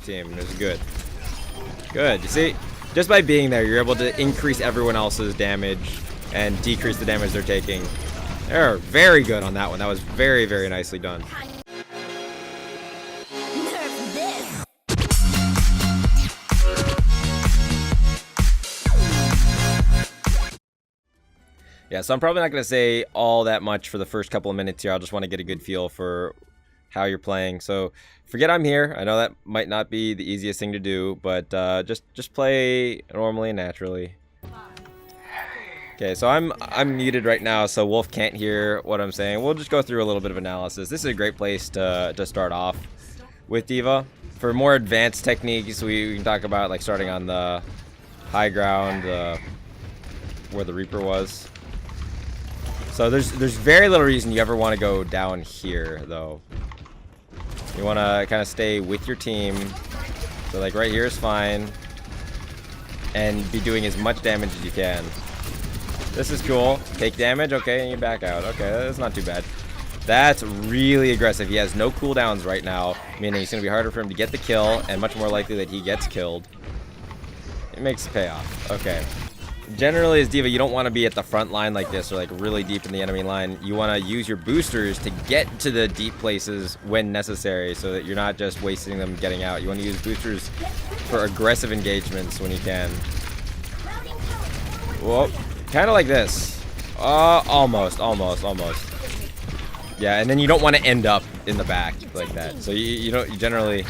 your team. And it was good. Good. You see, just by being there, you're able to increase everyone else's damage and decrease the damage they're taking. They're very good on that one. That was very, very nicely done. Yeah, so I'm probably not going to say all that much for the first couple of minutes here. I just want to get a good feel for how you're playing. So forget I'm here. I know that might not be the easiest thing to do, but just play normally and naturally. Okay, so I'm muted right now, so Wolf can't hear what I'm saying. We'll just go through a little bit of analysis. This is a great place to start off with D.Va. For more advanced techniques, we can talk about like starting on the high ground, where the Reaper was. So there's very little reason you ever want to go down here, though. You want to kind of stay with your team. So like right here is fine. And be doing as much damage as you can. This is cool. Take damage, okay, and you back out. Okay, that's not too bad. That's really aggressive. He has no cooldowns right now, meaning it's going to be harder for him to get the kill, and much more likely that he gets killed. It makes a payoff. Okay. Generally, as D.Va, you don't want to be at the front line like this or like really deep in the enemy line. You want to use your boosters to get to the deep places when necessary so that you're not just wasting them getting out. You want to use boosters for aggressive engagements when you can. Whoa. Kind of like this. Almost. Yeah, and then you don't want to end up in the back like that. So you generally...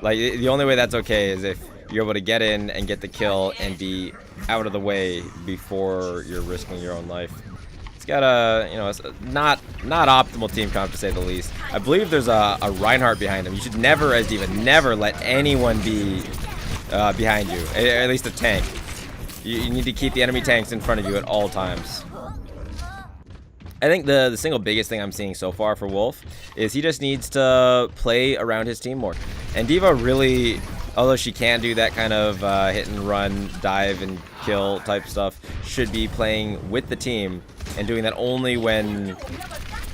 Like, the only way that's okay is if you're able to get in and get the kill and be out of the way before you're risking your own life. It's got a, you know, it's not optimal team comp to say the least. I believe there's a Reinhardt behind him. You should never, as D.Va, never let anyone be behind you, at least a tank. You need to keep the enemy tanks in front of you at all times. I think the single biggest thing I'm seeing so far for Wolf is he just needs to play around his team more. And D.Va really, although she can do that kind of hit and run, dive and kill type stuff, should be playing with the team and doing that only when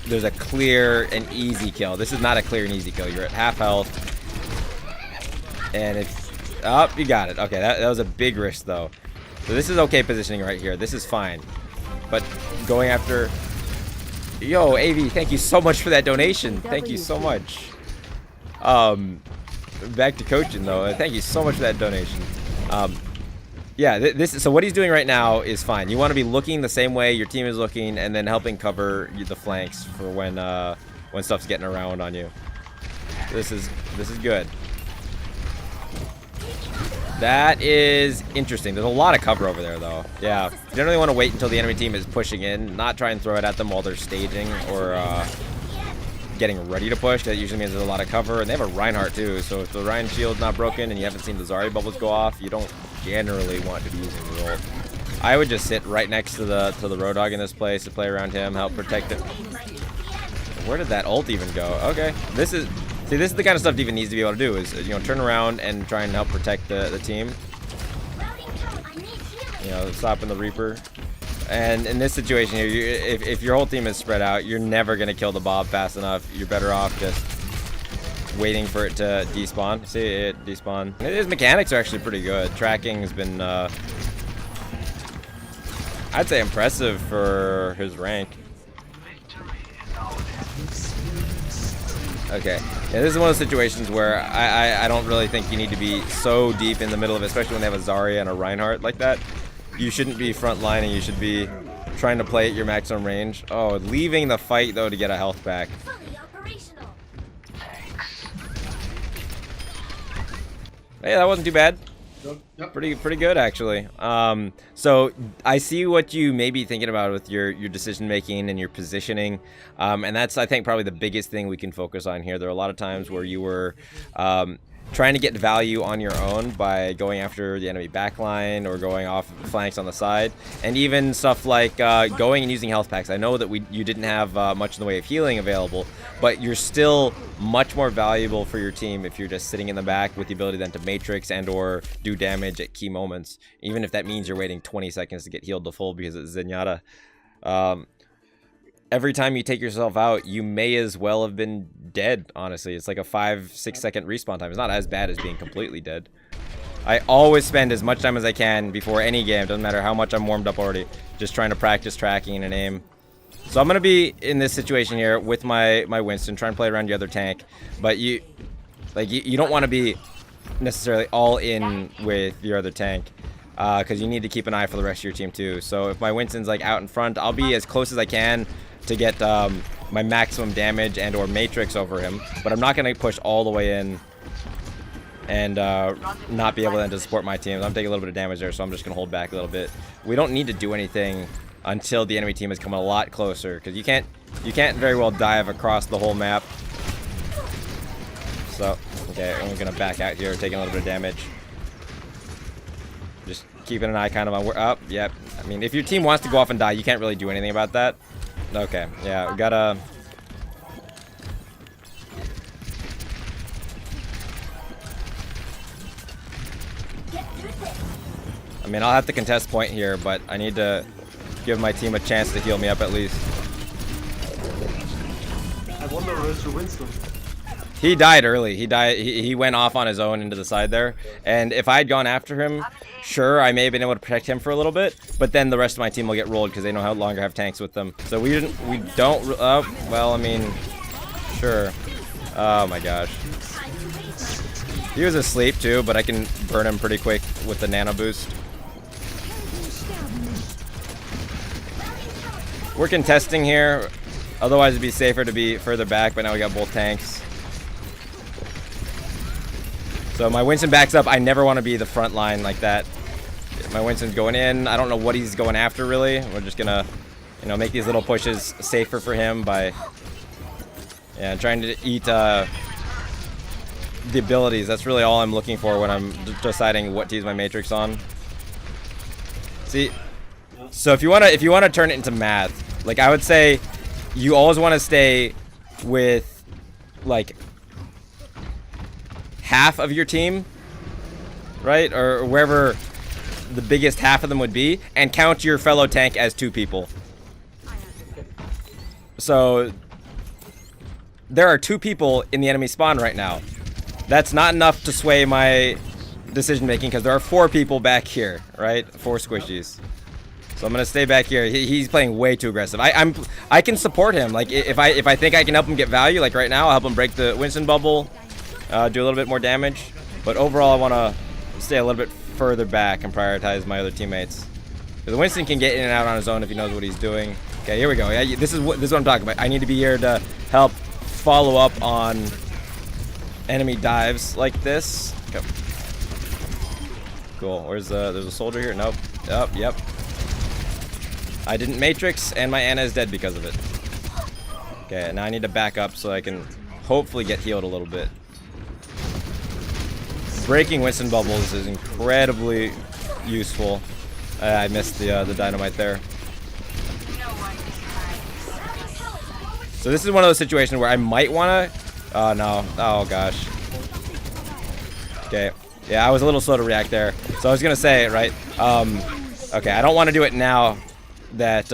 there's a clear and easy kill. This is not a clear and easy kill. You're at half health. And it's... Oh, you got it. Okay, that was a big risk though. So this is okay positioning right here. This is fine. But going after... Yo, AV, thank you so much for that donation. Thank you so much. Back to coaching though. Thank you so much for that donation. Yeah, so what he's doing right now is fine. You want to be looking the same way your team is looking, and then helping cover the flanks for when stuff's getting around on you. This is good. That is interesting. There's a lot of cover over there, though. Yeah, you generally want to wait until the enemy team is pushing in, not try and throw it at them while they're staging or getting ready to push. That usually means there's a lot of cover, and they have a Reinhardt too. So if the Rein shield's not broken and you haven't seen the Zarya bubbles go off, you don't generally want to be using the ult. I would just sit right next to the Roadhog in this place to play around him, help protect it. Where did that ult even go? Okay, this is the kind of stuff D.Va needs to be able to do, is, you know, turn around and try and help protect the team. You know, stopping the Reaper. And in this situation here, if your whole team is spread out, you're never going to kill the Bob fast enough. You're better off just waiting for it to despawn. See it despawn. His mechanics are actually pretty good. Tracking has been, I'd say, impressive for his rank. Okay, yeah, this is one of those situations where I don't really think you need to be so deep in the middle of it, especially when they have a Zarya and a Reinhardt like that. You shouldn't be front lining, you should be trying to play at your maximum range. Oh, leaving the fight though to get a health back. Hey, that wasn't too bad. Yep. Pretty good actually. So I see what you may be thinking about with your decision making and your positioning, and that's, I think, probably the biggest thing we can focus on here. There are a lot of times where you were trying to get value on your own by going after the enemy backline or going off flanks on the side, and even stuff like going and using health packs. I know that you didn't have much in the way of healing available, but you're still much more valuable for your team if you're just sitting in the back with the ability then to matrix and or do damage at key moments, even if that means you're waiting 20 seconds to get healed to full because it's Zenyatta. every time you take yourself out, you may as well have been dead, honestly. It's like a 5-6 second respawn time. It's not as bad as being completely dead. I always spend as much time as I can before any game, doesn't matter how much I'm warmed up already, just trying to practice tracking and aim. So I'm going to be in this situation here with my Winston, trying to play around your other tank. But you don't want to be necessarily all in with your other tank, because you need to keep an eye for the rest of your team too. So if my Winston's like out in front, I'll be as close as I can to get my maximum damage and or matrix over him, but I'm not going to push all the way in and not be able then to support my team. I'm taking a little bit of damage there, so I'm just going to hold back a little bit. We don't need to do anything until the enemy team has come a lot closer, because you can't very well dive across the whole map. So okay, I'm going to back out here, taking a little bit of damage. Just keeping an eye kind of on where up. Yep. I mean, if your team wants to go off and die, you can't really do anything about that. Okay. Yeah, we gotta. I mean, I'll have to contest point here, but I need to give my team a chance to heal me up at least. I wonder where's your Winston. He died early. He died. He went off on his own into the side there. And if I had gone after him, sure, I may have been able to protect him for a little bit. But then the rest of my team will get rolled because they no longer have tanks with them. So we don't. Well, I mean, sure. Oh my gosh. He was asleep too, but I can burn him pretty quick with the nano boost. We're contesting here. Otherwise, it'd be safer to be further back. But now we got both tanks. So my Winston backs up. I never want to be the front line like that. My Winston's going in. I don't know what he's going after, really. We're just going to, make these little pushes safer for him by trying to eat the abilities. That's really all I'm looking for when I'm deciding what to use my Matrix on. See, so if you want to turn it into math, like I would say you always want to stay with, like, half of your team, right? Or wherever the biggest half of them would be, and count your fellow tank as 2 people. So there are 2 people in the enemy spawn right now. That's not enough to sway my decision making because there are 4 people back here, right? 4 squishies. So I'm gonna stay back here. He's playing way too aggressive. I can support him. Like if I think I can help him get value, like right now, I'll help him break the Winston bubble. Do a little bit more damage, but overall I want to stay a little bit further back and prioritize my other teammates. The Winston can get in and out on his own if he knows what he's doing. Okay, here we go. Yeah, this is what I'm talking about. I need to be here to help follow up on enemy dives like this. Okay. Cool. There's a soldier here. Nope. Oh, yep. I didn't matrix, and my Ana is dead because of it. Okay, now I need to back up so I can hopefully get healed a little bit. Breaking Winston bubbles is incredibly useful. I missed the dynamite there. So this is one of those situations where I might want to... Oh, no. Oh, gosh. Okay. Yeah, I was a little slow to react there. So I was going to say, right, okay, I don't want to do it now that...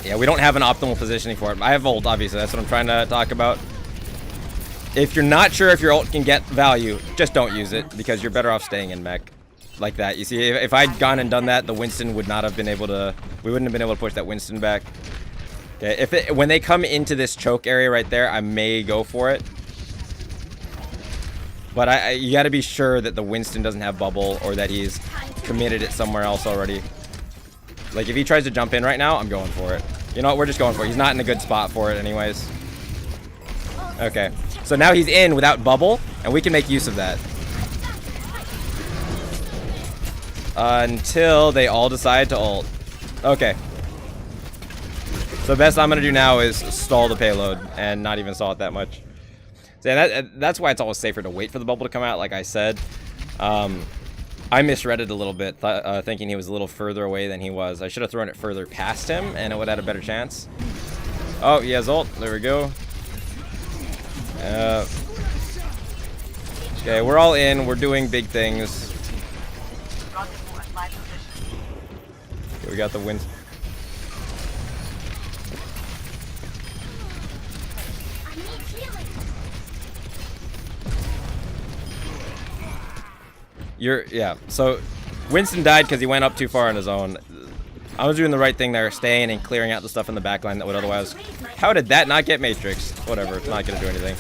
yeah, we don't have an optimal positioning for it. I have ult, obviously. That's what I'm trying to talk about. If you're not sure if your ult can get value, just don't use it, because you're better off staying in mech like that. You see, if I'd gone and done that, the Winston would not have been able to... We wouldn't have been able to push that Winston back. Okay, when they come into this choke area right there, I may go for it. But you got to be sure that the Winston doesn't have bubble or that he's committed it somewhere else already. Like, if he tries to jump in right now, I'm going for it. You know what? We're just going for it. He's not in a good spot for it anyways. Okay. So now he's in without bubble, and we can make use of that. Until they all decide to ult. Okay. So the best I'm going to do now is stall the payload and not even stall it that much. So that's why it's always safer to wait for the bubble to come out, like I said. I misread it a little bit, thinking he was a little further away than he was. I should have thrown it further past him, and it would have had a better chance. Oh, he has ult. There we go. Okay, we're all in. We're doing big things. Okay, we got the win. Yeah. So Winston died because he went up too far on his own. I was doing the right thing there, staying and clearing out the stuff in the back line that would otherwise... How did that not get Matrix? Whatever, it's not going to do anything.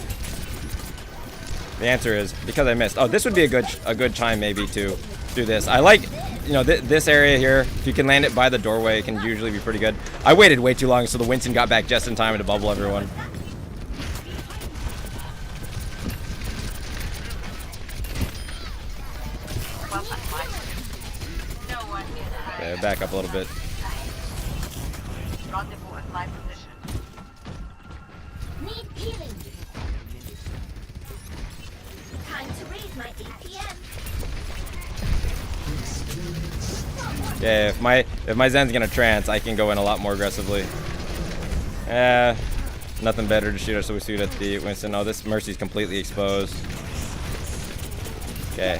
The answer is because I missed. Oh, this would be a good time maybe to do this. I like, you know, this area here. If you can land it by the doorway, it can usually be pretty good. I waited way too long, so the Winston got back just in time to bubble everyone. Okay, back up a little bit. Need healing. Time to raise my APM. Yeah, if my Zen's gonna trance, I can go in a lot more aggressively. Nothing better to shoot us, so we shoot at the Winston. Oh, this Mercy's completely exposed. Okay.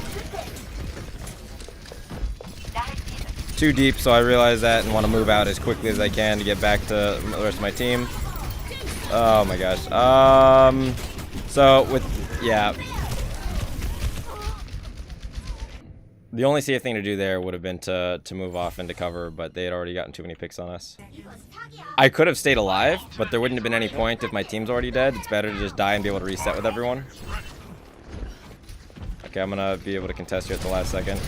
Too deep, so I realize that and want to move out as quickly as I can to get back to the rest of my team. Oh my gosh. So with, yeah. The only safe thing to do there would have been to move off into cover, but they had already gotten too many picks on us. I could have stayed alive, but there wouldn't have been any point if my team's already dead. It's better to just die and be able to reset with everyone. Okay, I'm gonna be able to contest here at the last second.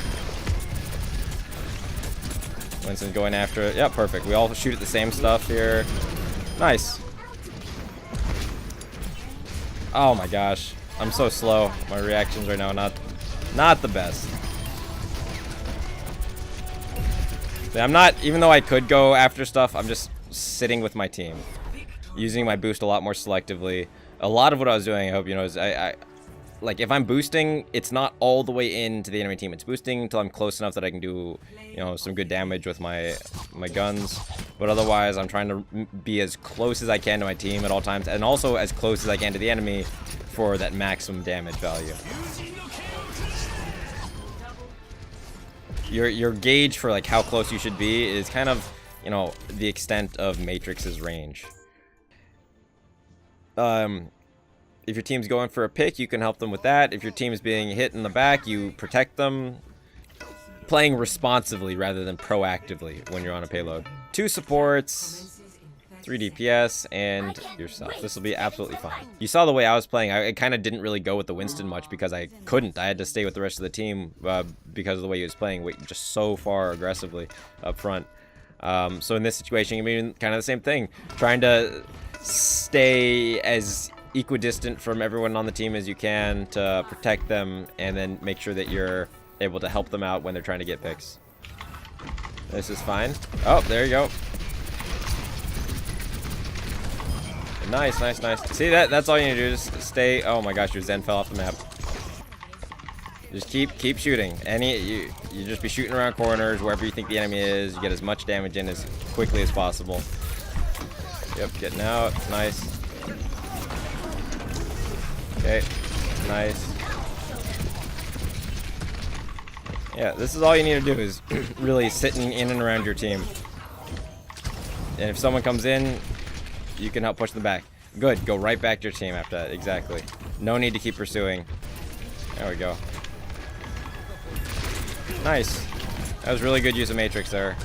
Winston's going after it. Yeah, perfect. We all shoot at the same stuff here. Nice. Oh my gosh. I'm so slow. My reactions right now are not the best. I'm not, even though I could go after stuff, I'm just sitting with my team. Using my boost a lot more selectively. A lot of what I was doing, I hope you know, is like if I'm boosting, it's not all the way into the enemy team. It's boosting until I'm close enough that I can do, you know, some good damage with my guns. But otherwise, I'm trying to be as close as I can to my team at all times, and also as close as I can to the enemy for that maximum damage value. Your gauge for like how close you should be is kind of, you know, the extent of Matrix's range. If your team's going for a pick, you can help them with that. If your team is being hit in the back, you protect them. Playing responsively rather than proactively when you're on a payload. 2 supports, 3 DPS, and yourself. This will be absolutely fine. You saw the way I was playing. I kind of didn't really go with the Winston much because I couldn't. I had to stay with the rest of the team because of the way he was playing, just so far aggressively up front. So in this situation, I mean, kind of the same thing. Trying to stay as equidistant from everyone on the team as you can to protect them, and then make sure that you're able to help them out when they're trying to get picks. This is fine. Oh, there you go. Nice, nice, nice. See, that's all you need to do. Just stay. Oh my gosh, your Zen fell off the map. Just keep shooting. You just be shooting around corners wherever you think the enemy is. You get as much damage in as quickly as possible. Yep, getting out. Nice. Okay, nice. Yeah, this is all you need to do is really sitting in and around your team. And if someone comes in, you can help push them back. Good, go right back to your team after that, exactly. No need to keep pursuing. There we go. Nice. That was really good use of Matrix there.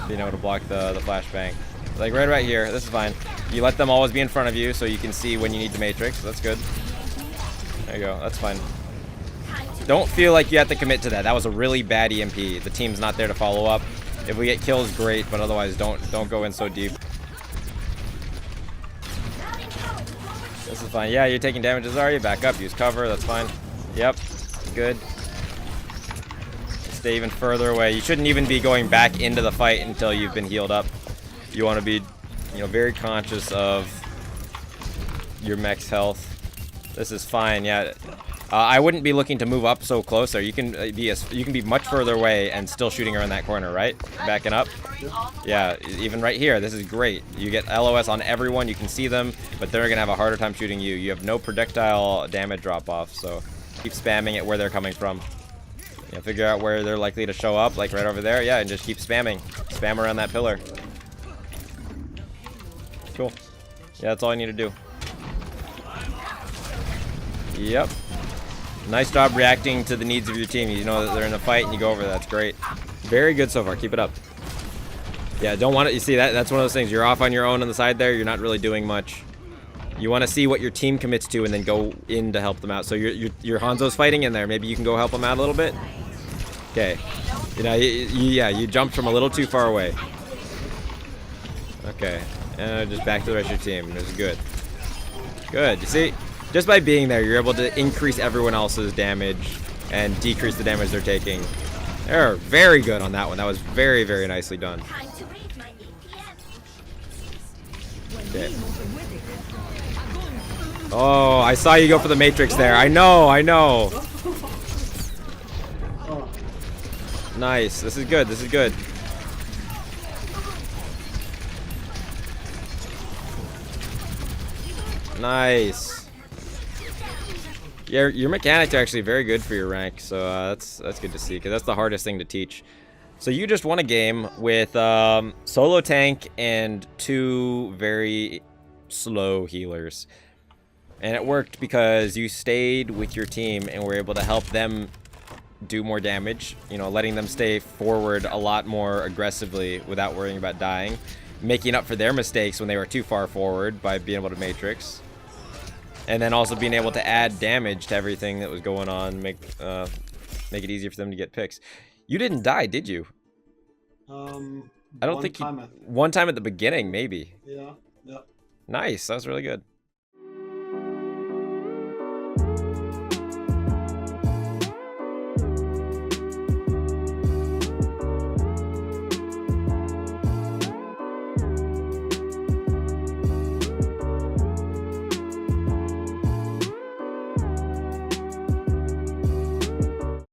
Being able to block the flashbang. Like right here, this is fine. You let them always be in front of you so you can see when you need the Matrix, that's good. There you go, that's fine. Don't feel like you have to commit to that. That was a really bad EMP. The team's not there to follow up. If we get kills, great, but otherwise don't go in so deep. This is fine. Yeah, you're taking damages, are you? Back up, use cover, that's fine. Yep, good. Stay even further away. You shouldn't even be going back into the fight until you've been healed up. You want to be, you know, very conscious of your mech's health. This is fine, yeah. I wouldn't be looking to move up so close there. You can be much further away and still shooting around that corner, right? Backing up. Yeah, even right here. This is great. You get LOS on everyone. You can see them, but they're gonna have a harder time shooting you. You have no projectile damage drop off, so keep spamming it where they're coming from. Yeah, figure out where they're likely to show up, like right over there. Yeah, and just keep spamming. Spam around that pillar. Cool. Yeah, that's all I need to do. Yep. Nice job reacting to the needs of your team. You know that they're in a fight and you go over that. That's great. Very good so far. Keep it up. Yeah, don't want it. You see that? That's one of those things. You're off on your own on the side there. You're not really doing much. You want to see what your team commits to and then go in to help them out. So your Hanzo's fighting in there. Maybe you can go help him out a little bit. Okay. You know, yeah, you jumped from a little too far away. Okay. And just back to the rest of your team. This is good. Good. You see? Just by being there, you're able to increase everyone else's damage and decrease the damage they're taking. They're very good on that one. That was very, very nicely done. Time to raise my APM. Okay. Oh, I saw you go for the Matrix there. I know, I know. Nice. This is good. This is good. Nice. Yeah, your mechanics are actually very good for your rank, so that's good to see, because that's the hardest thing to teach. So you just won a game with solo tank and 2 very slow healers. And it worked because you stayed with your team and were able to help them do more damage, you know, letting them stay forward a lot more aggressively without worrying about dying, making up for their mistakes when they were too far forward by being able to Matrix. And then also being able to add damage to everything that was going on, make it easier for them to get picks. You didn't die, did you? I don't think you... One time at the beginning, maybe. Yeah, yeah. Nice, that was really good.